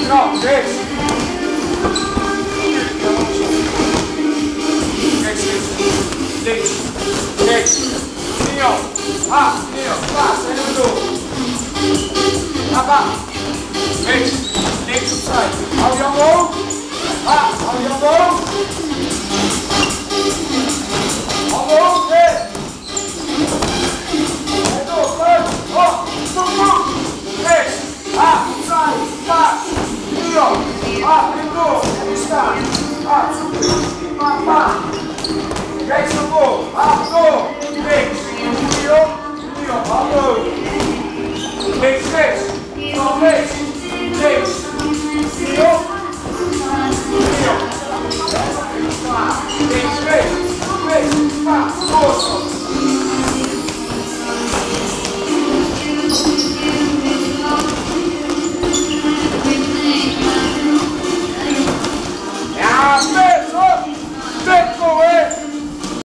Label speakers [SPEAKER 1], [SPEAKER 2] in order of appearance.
[SPEAKER 1] Não, deixa. Deixa. Signor. Ah, signor. Va, sei venuto. Ah, va. Deixa. Sai. How you go? Ah, how you go? How go? Hey. Ah, sai, vai, io, ah, prendo, sta, ah, papà, deixa o gol, ah, gol, deixa, io, vamos, deixa, não deixa, io,